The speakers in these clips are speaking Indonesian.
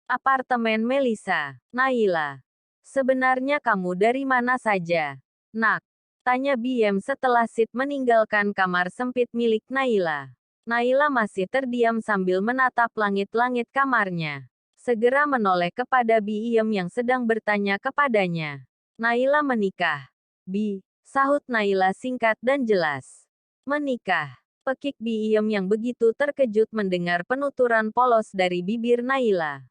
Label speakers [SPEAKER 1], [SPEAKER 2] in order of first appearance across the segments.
[SPEAKER 1] Apartemen Melissa. Naila. Sebenarnya kamu dari mana saja? Nak. Tanya Biem setelah Sid meninggalkan kamar sempit milik Naila. Naila masih terdiam sambil menatap langit-langit kamarnya. Segera menoleh kepada Biem yang sedang bertanya kepadanya. Naila menikah. Bi, sahut Naila singkat dan jelas. Menikah. Pekik Biem yang begitu terkejut mendengar penuturan polos dari bibir Naila.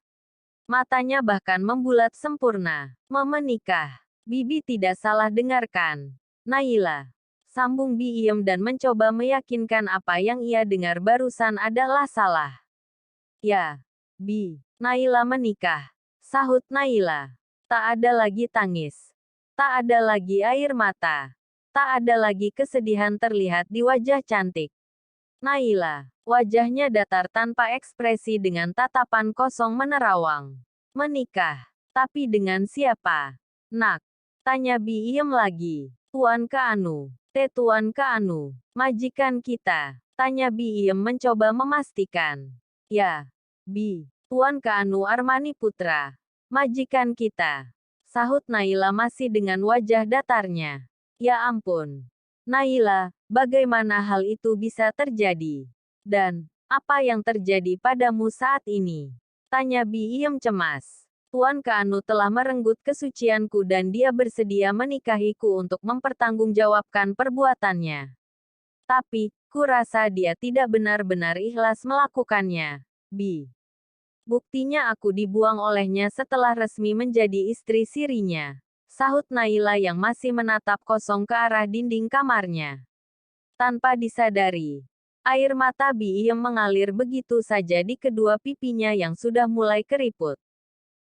[SPEAKER 1] Matanya bahkan membulat sempurna. Menikah. Bibi tidak salah dengarkan. Naila. Sambung Biem dan mencoba meyakinkan apa yang ia dengar barusan adalah salah. Ya. Bi. Naila menikah. Sahut Naila. Tak ada lagi tangis. Tak ada lagi air mata. Tak ada lagi kesedihan terlihat di wajah cantik Naila. Wajahnya datar tanpa ekspresi dengan tatapan kosong menerawang. Menikah. Tapi dengan siapa? Nak. Tanya Biem lagi. Tuan Keanu. Tuan Keanu. Majikan kita. Tanya Biem mencoba memastikan. Ya. Bi. Tuan Keanu Armani Putra. Majikan kita. Sahut Naila masih dengan wajah datarnya. Ya ampun. Naila, bagaimana hal itu bisa terjadi? Dan, apa yang terjadi padamu saat ini? Tanya Biem cemas. Tuan Keanu telah merenggut kesucianku dan dia bersedia menikahiku untuk mempertanggungjawabkan perbuatannya. Tapi, kurasa dia tidak benar-benar ikhlas melakukannya. Bi. Buktinya aku dibuang olehnya setelah resmi menjadi istri sirinya. Sahut Naila yang masih menatap kosong ke arah dinding kamarnya. Tanpa disadari, air mata Biem mengalir begitu saja di kedua pipinya yang sudah mulai keriput.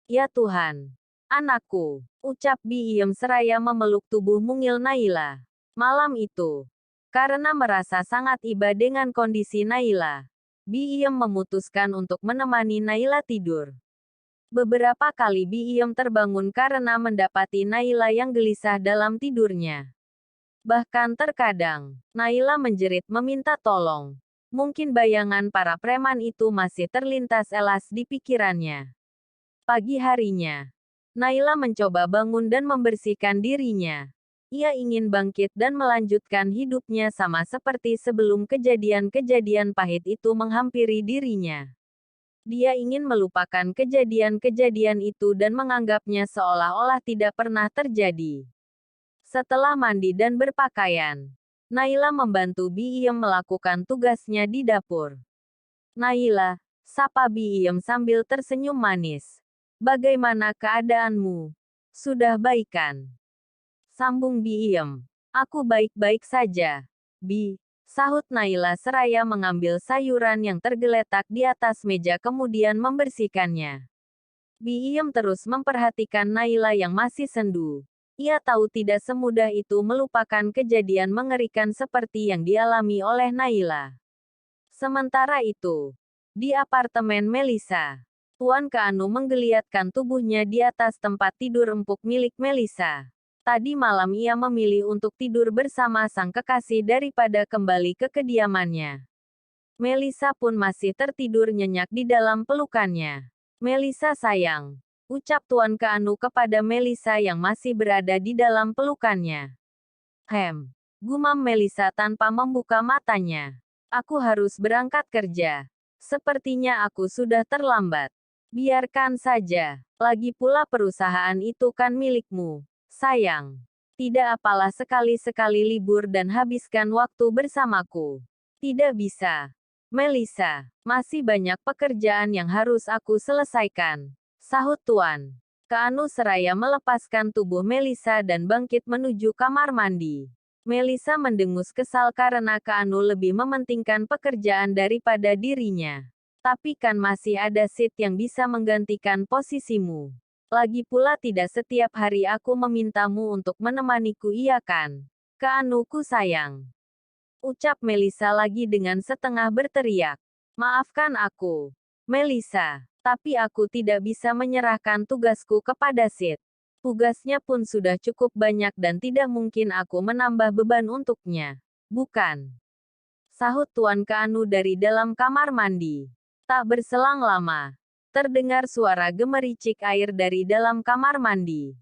[SPEAKER 1] Ya Tuhan. Anakku, ucap Biem seraya memeluk tubuh mungil Naila. Malam itu, karena merasa sangat iba dengan kondisi Naila, Biem memutuskan untuk menemani Naila tidur. Beberapa kali Biem terbangun karena mendapati Naila yang gelisah dalam tidurnya. Bahkan terkadang, Naila menjerit meminta tolong. Mungkin bayangan para preman itu masih terlintas elas di pikirannya. Pagi harinya, Naila mencoba bangun dan membersihkan dirinya. Ia ingin bangkit dan melanjutkan hidupnya sama seperti sebelum kejadian-kejadian pahit itu menghampiri dirinya. Dia ingin melupakan kejadian-kejadian itu dan menganggapnya seolah-olah tidak pernah terjadi. Setelah mandi dan berpakaian, Naila membantu Biem melakukan tugasnya di dapur. Naila, sapa Biem sambil tersenyum manis. Bagaimana keadaanmu? Sudah baik kan? Sambung Biem. Aku baik-baik saja. Bi. Sahut Naila seraya mengambil sayuran yang tergeletak di atas meja kemudian membersihkannya. Biem terus memperhatikan Naila yang masih sendu. Ia tahu tidak semudah itu melupakan kejadian mengerikan seperti yang dialami oleh Naila. Sementara itu, di apartemen Melissa, Tuan Keanu menggeliatkan tubuhnya di atas tempat tidur empuk milik Melissa. Tadi malam ia memilih untuk tidur bersama sang kekasih daripada kembali ke kediamannya. Melissa pun masih tertidur nyenyak di dalam pelukannya. Melissa sayang, ucap Tuan Keanu kepada Melissa yang masih berada di dalam pelukannya. Gumam Melissa tanpa membuka matanya. Aku harus berangkat kerja. Sepertinya aku sudah terlambat. Biarkan saja. Lagi pula perusahaan itu kan milikmu. Sayang, tidak apalah sekali-sekali libur dan habiskan waktu bersamaku. Tidak bisa. Melissa, masih banyak pekerjaan yang harus aku selesaikan. Sahut Tuan Keanu seraya melepaskan tubuh Melissa dan bangkit menuju kamar mandi. Melissa mendengus kesal karena Keanu lebih mementingkan pekerjaan daripada dirinya. Tapi kan masih ada Sid yang bisa menggantikan posisimu. Lagi pula tidak setiap hari aku memintamu untuk menemaniku iya kan? Keanuku sayang. Ucap Melissa lagi dengan setengah berteriak. Maafkan aku, Melissa, tapi aku tidak bisa menyerahkan tugasku kepada Sid. Tugasnya pun sudah cukup banyak dan tidak mungkin aku menambah beban untuknya. Bukan? Sahut Tuan Keanu dari dalam kamar mandi. Tak berselang lama, Terdengar suara gemericik air dari dalam kamar mandi.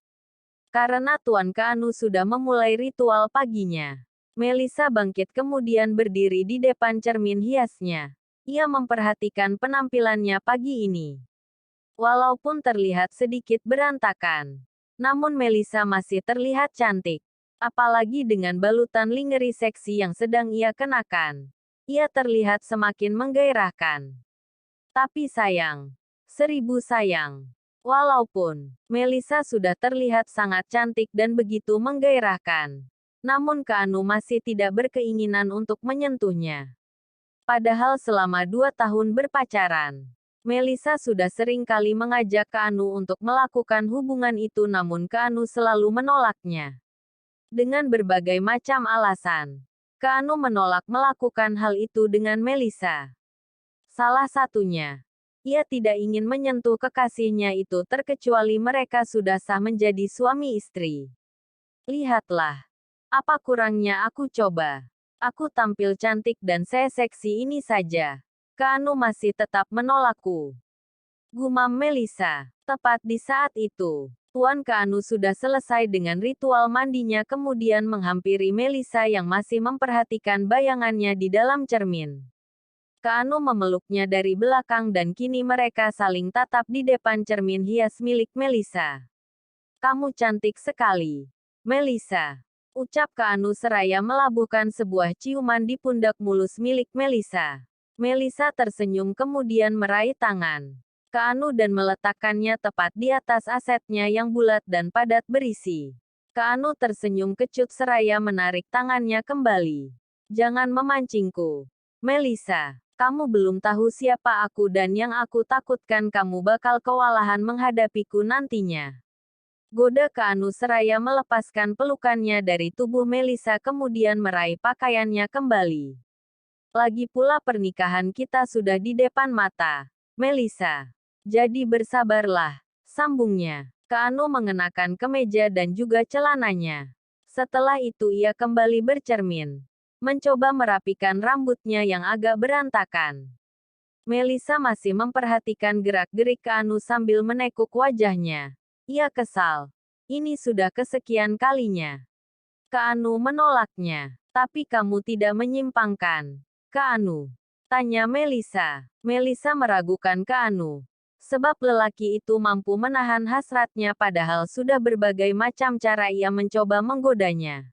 [SPEAKER 1] Karena Tuan Keanu sudah memulai ritual paginya. Melissa bangkit kemudian berdiri di depan cermin hiasnya. Ia memperhatikan penampilannya pagi ini. Walaupun terlihat sedikit berantakan, namun Melissa masih terlihat cantik. Apalagi dengan balutan lingerie seksi yang sedang ia kenakan. Ia terlihat semakin menggairahkan. Tapi sayang, 1000 sayang. Walaupun Melissa sudah terlihat sangat cantik dan begitu menggairahkan, namun Keanu masih tidak berkeinginan untuk menyentuhnya. Padahal selama 2 tahun berpacaran, Melissa sudah sering kali mengajak Keanu untuk melakukan hubungan itu, namun Keanu selalu menolaknya. Dengan berbagai macam alasan, Keanu menolak melakukan hal itu dengan Melissa. Salah satunya, ia tidak ingin menyentuh kekasihnya itu terkecuali mereka sudah sah menjadi suami istri. Lihatlah, apa kurangnya aku coba. Aku tampil cantik dan seksi ini saja. Keanu masih tetap menolakku. Gumam Melissa. Tepat di saat itu, Tuan Keanu sudah selesai dengan ritual mandinya kemudian menghampiri Melissa yang masih memperhatikan bayangannya di dalam cermin. Keanu memeluknya dari belakang dan kini mereka saling tatap di depan cermin hias milik Melissa. Kamu cantik sekali, Melissa. Ucap Keanu seraya melabuhkan sebuah ciuman di pundak mulus milik Melissa. Melissa tersenyum kemudian meraih tangan Keanu dan meletakkannya tepat di atas asetnya yang bulat dan padat berisi. Keanu tersenyum kecut seraya menarik tangannya kembali. Jangan memancingku, Melissa. Kamu belum tahu siapa aku dan yang aku takutkan kamu bakal kewalahan menghadapiku nantinya. Goda Keanu seraya melepaskan pelukannya dari tubuh Melissa kemudian meraih pakaiannya kembali. Lagi pula pernikahan kita sudah di depan mata, Melissa. Jadi bersabarlah, sambungnya. Keanu mengenakan kemeja dan juga celananya. Setelah itu ia kembali bercermin. Mencoba merapikan rambutnya yang agak berantakan. Melissa masih memperhatikan gerak-gerik Keanu sambil menekuk wajahnya. Ia kesal. Ini sudah kesekian kalinya. Keanu menolaknya. Tapi kamu tidak menyimpangkan, Keanu? Tanya Melissa. Melissa meragukan Keanu. Sebab lelaki itu mampu menahan hasratnya padahal sudah berbagai macam cara ia mencoba menggodanya.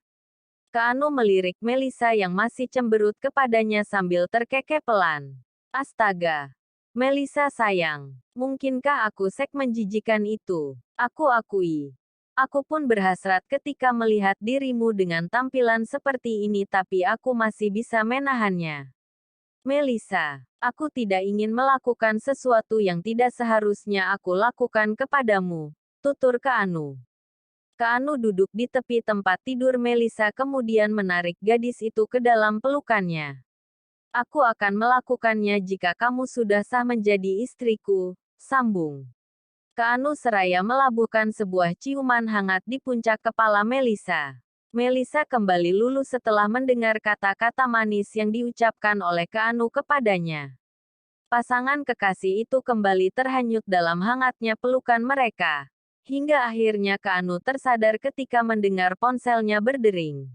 [SPEAKER 1] Keanu melirik Melissa yang masih cemberut kepadanya sambil terkekeh pelan. Astaga. Melissa sayang, mungkinkah aku seks menjijikan itu? Aku akui. Aku pun berhasrat ketika melihat dirimu dengan tampilan seperti ini tapi aku masih bisa menahannya. Melissa, aku tidak ingin melakukan sesuatu yang tidak seharusnya aku lakukan kepadamu, tutur Keanu. Keanu duduk di tepi tempat tidur Melissa kemudian menarik gadis itu ke dalam pelukannya. Aku akan melakukannya jika kamu sudah sah menjadi istriku, sambung. Keanu seraya melabuhkan sebuah ciuman hangat di puncak kepala Melissa. Melissa kembali luluh setelah mendengar kata-kata manis yang diucapkan oleh Keanu kepadanya. Pasangan kekasih itu kembali terhanyut dalam hangatnya pelukan mereka. Hingga akhirnya Keanu tersadar ketika mendengar ponselnya berdering.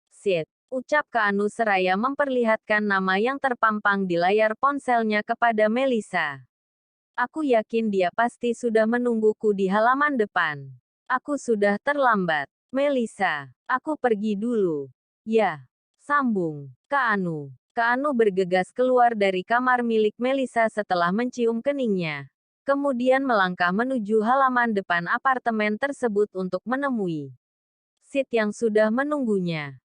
[SPEAKER 1] Sit, ucap Keanu seraya memperlihatkan nama yang terpampang di layar ponselnya kepada Melissa. Aku yakin dia pasti sudah menungguku di halaman depan. Aku sudah terlambat. Melissa, aku pergi dulu. Ya, sambung Keanu. Keanu bergegas keluar dari kamar milik Melissa setelah mencium keningnya. Kemudian melangkah menuju halaman depan apartemen tersebut untuk menemui Sid yang sudah menunggunya.